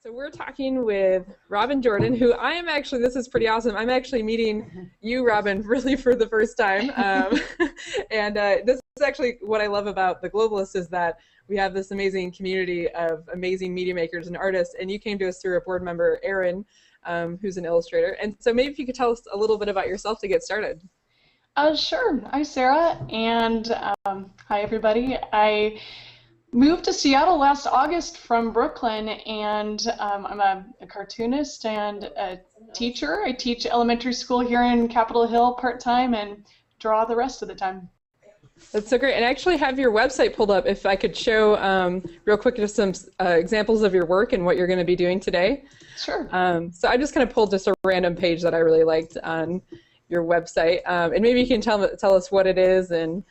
So we're talking with Robyn Jordan, who I am actually, this is pretty awesome. I'm actually meeting you, Robyn, really for the first time. And this is actually what I love about The Globalist is that we have this amazing community of amazing media makers and artists, and you came to us through a board member, Erin, who's an illustrator. And so maybe if you could tell us a little bit about yourself to get started. Sure. Hi, Sarah, and hi, everybody. I moved to Seattle last August from Brooklyn, and I'm a cartoonist and a teacher. I teach elementary school here in Capitol Hill part-time and draw the rest of the time. That's so great. And I actually have your website pulled up. If I could show real quick just some examples of your work and what you're going to be doing today. Sure. So I just kind of pulled just a random page that I really liked on your website, and maybe you can tell us what it is. And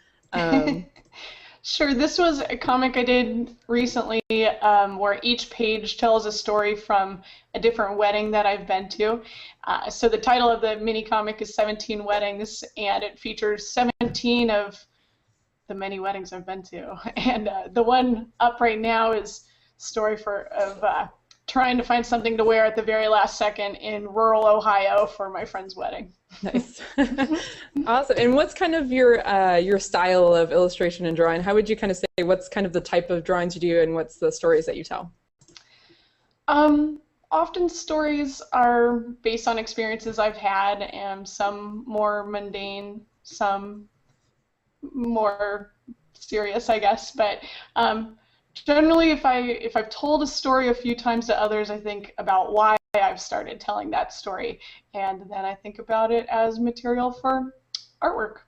Sure. This was a comic I did recently where each page tells a story from a different wedding that I've been to. So the title of the mini comic is 17 Weddings, and it features 17 of the many weddings I've been to. And the one up right now is a story of trying to find something to wear at the very last second in rural Ohio for my friend's wedding. Nice. Awesome. And what's kind of your style of illustration and drawing? How would you kind of say what's kind of the type of drawings you do and what's the stories that you tell? Often stories are based on experiences I've had, and some more mundane, some more serious, I guess. But generally, if I've told a story a few times to others, I think about why I've started telling that story, and then I think about it as material for artwork.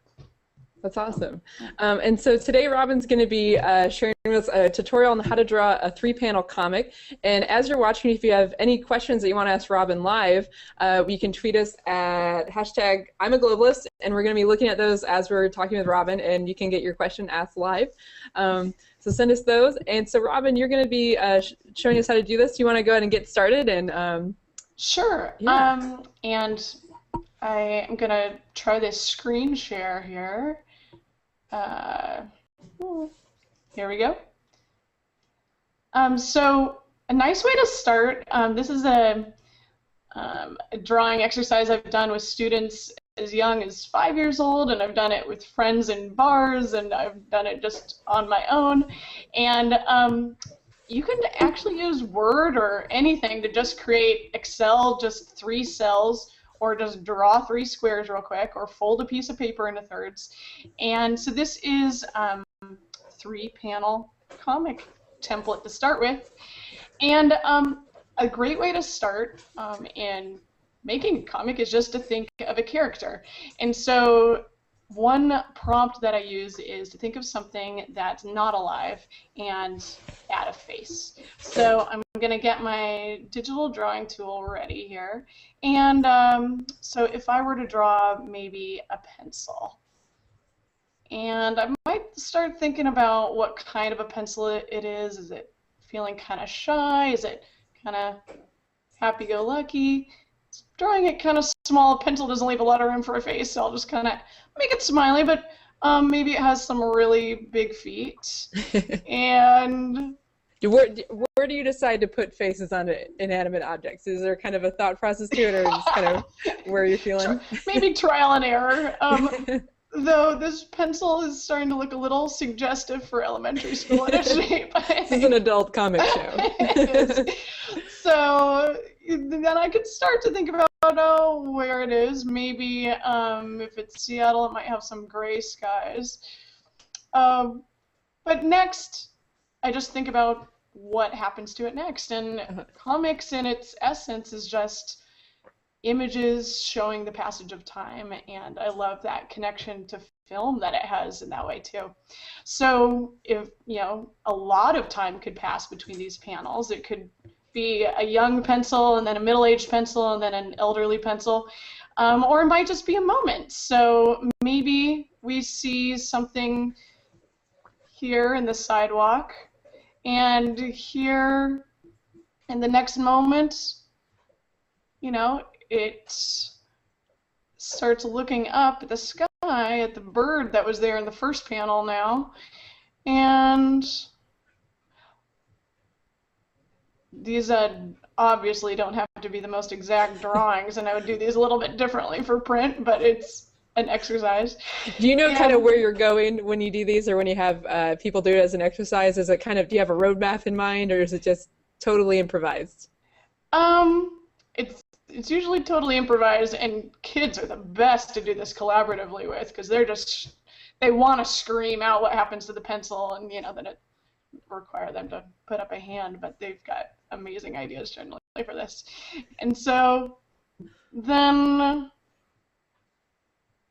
That's awesome. And so today Robyn's going to be sharing with us a tutorial on how to draw a 3-panel comic. And as you're watching, if you have any questions that you want to ask Robyn live, you can tweet us at #I'mAGlobalist, and we're going to be looking at those as we're talking with Robyn, and you can get your question asked live. So send us those. And so Robyn, you're going to be showing us how to do this. Do you want to go ahead and get started? And Sure. Yeah. And I am going to try this screen share here. Here we go. So a nice way to start, this is a drawing exercise I've done with students as young as 5 years old, and I've done it with friends in bars, and I've done it just on my own. And you can actually use Word or anything to just create Excel, just 3 cells, or just draw 3 squares real quick, or fold a piece of paper into thirds. And so this is 3-panel comic template to start with. And a great way to start in making a comic is just to think of a character. And so one prompt that I use is to think of something that's not alive and add a face. So I'm going to get my digital drawing tool ready here. And so if I were to draw maybe a pencil, and I might start thinking about what kind of a pencil it is. Is it feeling kind of shy? Is it kind of happy-go-lucky? Drawing it kind of small, a pencil doesn't leave a lot of room for a face, so I'll just kind of make it smiley, but maybe it has some really big feet. And where do you decide to put faces on inanimate objects? Is there kind of a thought process to it, or just kind of where you're feeling? Maybe trial and error. Though this pencil is starting to look a little suggestive for elementary school in its shape. This is an adult comic show. It is. So then I could start to think about where it is. Maybe if it's Seattle, it might have some gray skies. But next, I just think about what happens to it next. And comics, in its essence, is just images showing the passage of time, and I love that connection to film that it has in that way too. So if a lot of time could pass between these panels, it could be a young pencil and then a middle-aged pencil and then an elderly pencil, or it might just be a moment. So maybe we see something here in the sidewalk, and here in the next moment, it starts looking up at the sky, at the bird that was there in the first panel now, and these obviously don't have to be the most exact drawings, and I would do these a little bit differently for print, but it's an exercise. Do you know And, kind of where you're going when you do these, or when you have people do it as an exercise? Is it kind of, do you have a roadmap in mind, or is it just totally improvised? it's usually totally improvised, and kids are the best to do this collaboratively with because they want to scream out what happens to the pencil, and then it require them to put up a hand, but they've got amazing ideas generally for this. And so then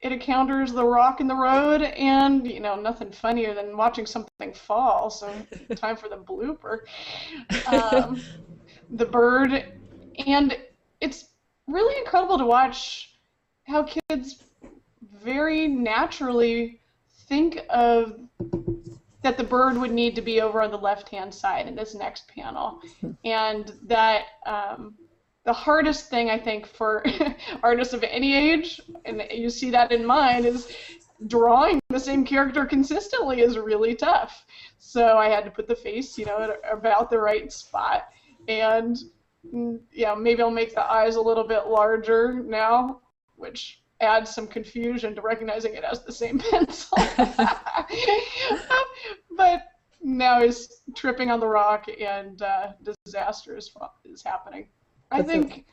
it encounters the rock in the road, and nothing funnier than watching something fall, so time for the blooper. The bird, and it's really incredible to watch how kids very naturally think of that the bird would need to be over on the left-hand side in this next panel, and that the hardest thing, I think, for artists of any age, and you see that in mine, is drawing the same character consistently is really tough. So I had to put the face, at about the right spot, and maybe I'll make the eyes a little bit larger now, which adds some confusion to recognizing it as the same pencil. But now he's tripping on the rock, and disaster is happening. I think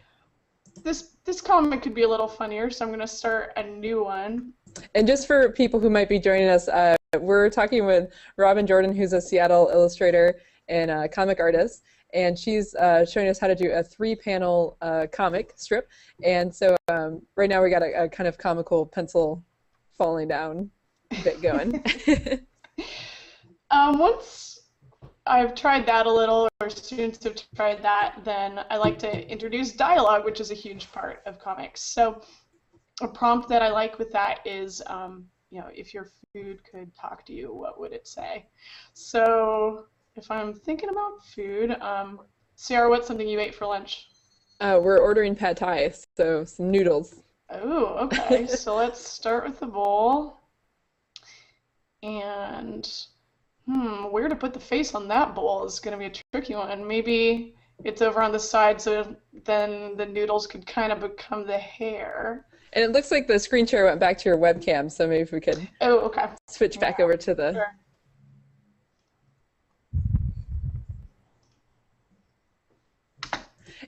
this comic could be a little funnier, so I'm going to start a new one. And just for people who might be joining us, we're talking with Robyn Jordan, who's a Seattle illustrator and a comic artist, and she's showing us how to do a 3-panel comic strip. And so right now we got a kind of comical pencil falling down bit going. Once I've tried that a little, or students have tried that, then I like to introduce dialogue, which is a huge part of comics. So a prompt that I like with that is, if your food could talk to you, what would it say? So if I'm thinking about food, Sarah, what's something you ate for lunch? We're ordering pad thai, so some noodles. Oh, okay. So let's start with the bowl. And where to put the face on that bowl is going to be a tricky one. Maybe it's over on the side, so then the noodles could kind of become the hair. And it looks like the screen share went back to your webcam, so maybe if we could switch back over to the... Sure.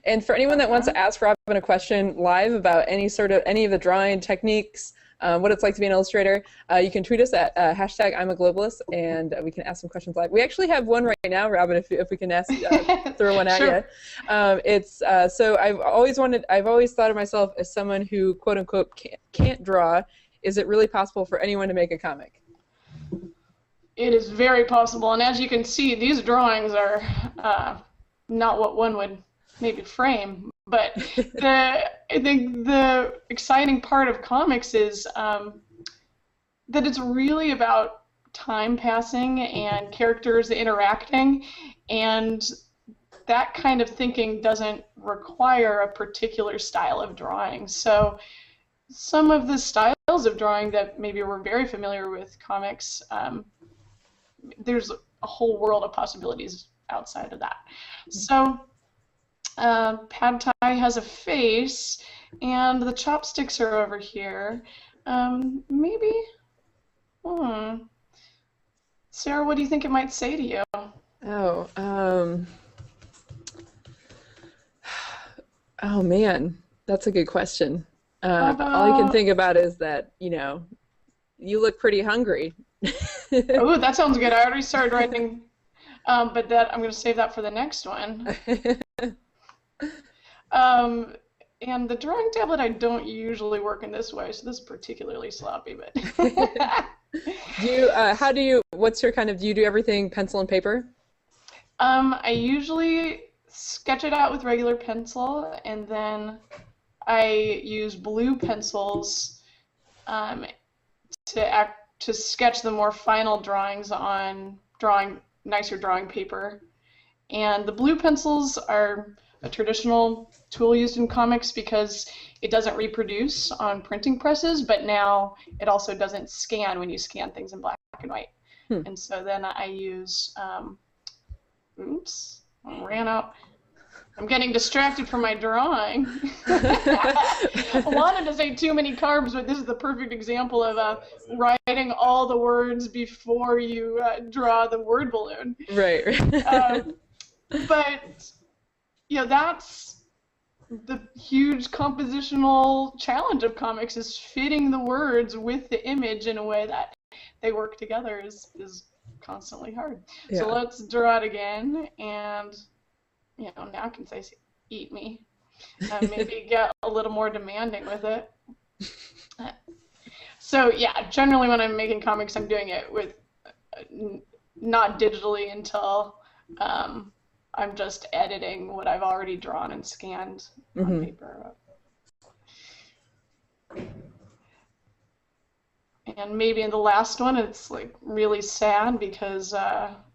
And for anyone that wants to ask Robyn a question live about any of the drawing techniques, what it's like to be an illustrator, you can tweet us at hashtag I'm a globalist, and we can ask some questions live. We actually have one right now, Robyn, if we can ask, throw one at Sure. you. So I've always thought of myself as someone who quote unquote can't draw. Is it really possible for anyone to make a comic? It is very possible, and as you can see, these drawings are not what one would maybe frame, but I think the exciting part of comics is that it's really about time passing and characters interacting, and that kind of thinking doesn't require a particular style of drawing. So some of the styles of drawing that maybe we're very familiar with comics, there's a whole world of possibilities outside of that. So pad thai has a face, and the chopsticks are over here. Maybe, Sarah, what do you think it might say to you? Oh man, that's a good question. All I can think about is that, you look pretty hungry. Oh, that sounds good. I already started writing, but I'm going to save that for the next one. And the drawing tablet, I don't usually work in this way, so this is particularly sloppy. But what's your do you do everything pencil and paper? I usually sketch it out with regular pencil, and then I use blue pencils to sketch the more final drawings on nicer drawing paper. And the blue pencils are a traditional tool used in comics because it doesn't reproduce on printing presses, but now it also doesn't scan when you scan things in black and white. And so then I use, oops, I ran out. I'm getting distracted from my drawing. I wanted to say too many carbs, but this is the perfect example of writing all the words before you draw the word balloon. Right. But that's the huge compositional challenge of comics, is fitting the words with the image in a way that they work together is constantly hard. Yeah. So let's draw it again, and now I can say eat me. Maybe get a little more demanding with it. So yeah, generally when I'm making comics, I'm doing it with not digitally until I'm just editing what I've already drawn and scanned on paper. And maybe in the last one, it's like really sad because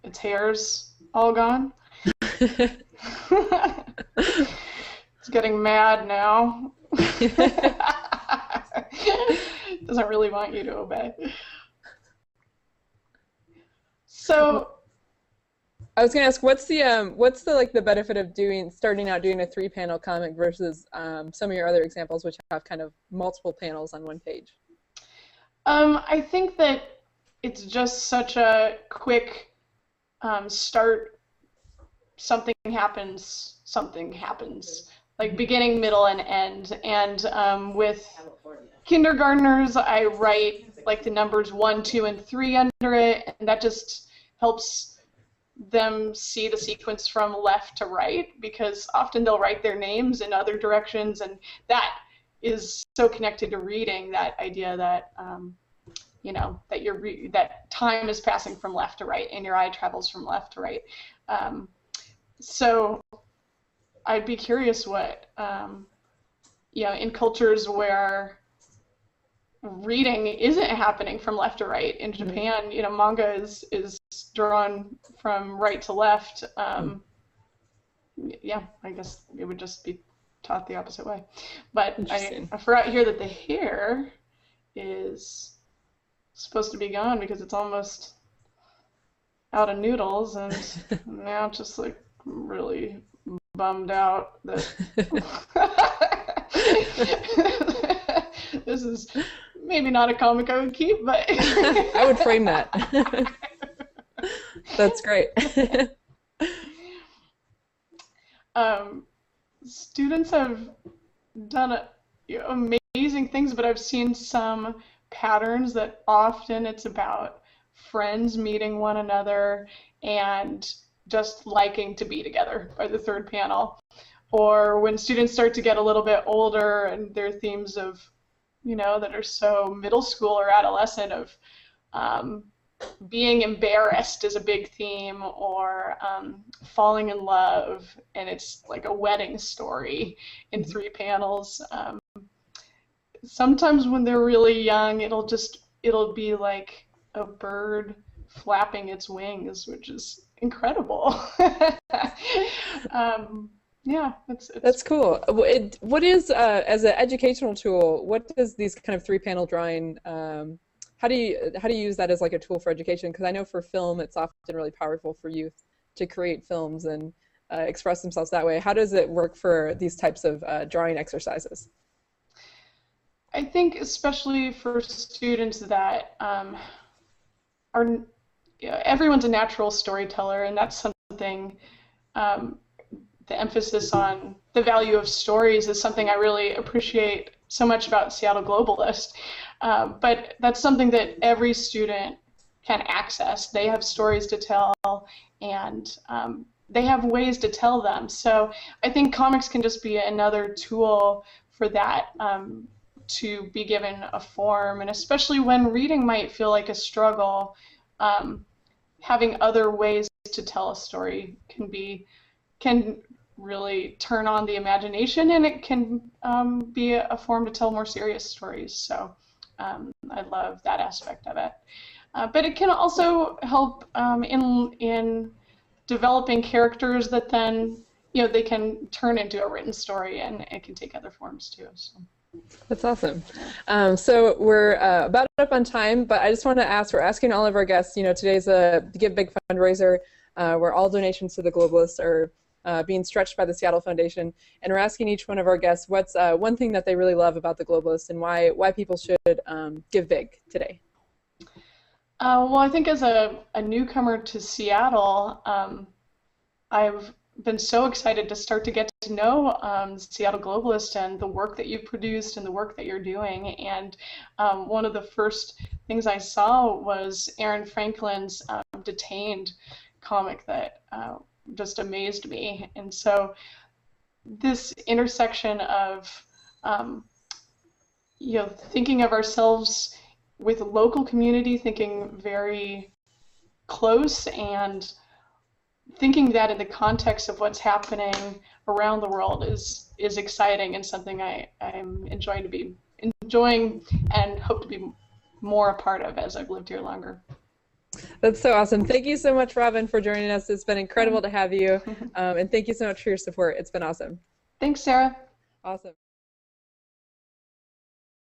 its hair's all gone. It's getting mad now. Doesn't really want you to obey. So I was gonna ask, what's the benefit of starting out doing a 3-panel comic versus some of your other examples, which have kind of multiple panels on one page? I think that it's just such a quick start. Something happens, like beginning, middle, and end. And with kindergartners, I write like the numbers 1, 2, and 3 under it, and that just helps them see the sequence from left to right, because often they'll write their names in other directions, and that is so connected to reading, that idea that that time is passing from left to right and your eye travels from left to right. So I'd be curious what in cultures where reading isn't happening from left to right. In Japan, manga is drawn from right to left. Yeah, I guess it would just be taught the opposite way. But I forgot here that the hair is supposed to be gone because it's almost out of noodles, and now just like really bummed out that this is maybe not a comic I would keep, but I would frame that. That's great. Students have done amazing things, but I've seen some patterns that often it's about friends meeting one another and just liking to be together by the third panel. Or when students start to get a little bit older and their themes of, that are so middle school or adolescent, of being embarrassed is a big theme, or falling in love, and it's like a wedding story in 3 panels. Sometimes when they're really young, it'll be like a bird flapping its wings, which is incredible. Yeah, that's cool. What is as an educational tool? What does these kind of 3-panel drawing? How do you use that as like a tool for education? Because I know for film, it's often really powerful for youth to create films and express themselves that way. How does it work for these types of drawing exercises? I think especially for students that are, everyone's a natural storyteller, and that's something, the emphasis on the value of stories is something I really appreciate so much about Seattle Globalist. But that's something that every student can access. They have stories to tell, and they have ways to tell them. So I think comics can just be another tool for that, to be given a form, and especially when reading might feel like a struggle, having other ways to tell a story can really turn on the imagination, and it can be a form to tell more serious stories. So I love that aspect of it. But it can also help in developing characters that then they can turn into a written story, and it can take other forms too. So. That's awesome. So we're about up on time, but I just want to ask, we're asking all of our guests, today's a Give Big fundraiser where all donations to the Globalists are being stretched by the Seattle Foundation. And we're asking each one of our guests what's one thing that they really love about the Globalists and why people should give big today. Well, I think as a newcomer to Seattle, I've been so excited to start to get to know Seattle Globalist and the work that you've produced and the work that you're doing. And one of the first things I saw was Aaron Franklin's Detained comic that just amazed me. And so this intersection of thinking of ourselves with a local community, thinking very close, and thinking that in the context of what's happening around the world is exciting and something I'm enjoying and hope to be more a part of as I've lived here longer. That's so awesome. Thank you so much, Robyn, for joining us. It's been incredible to have you, and thank you so much for your support. It's been awesome. Thanks, Sarah. Awesome.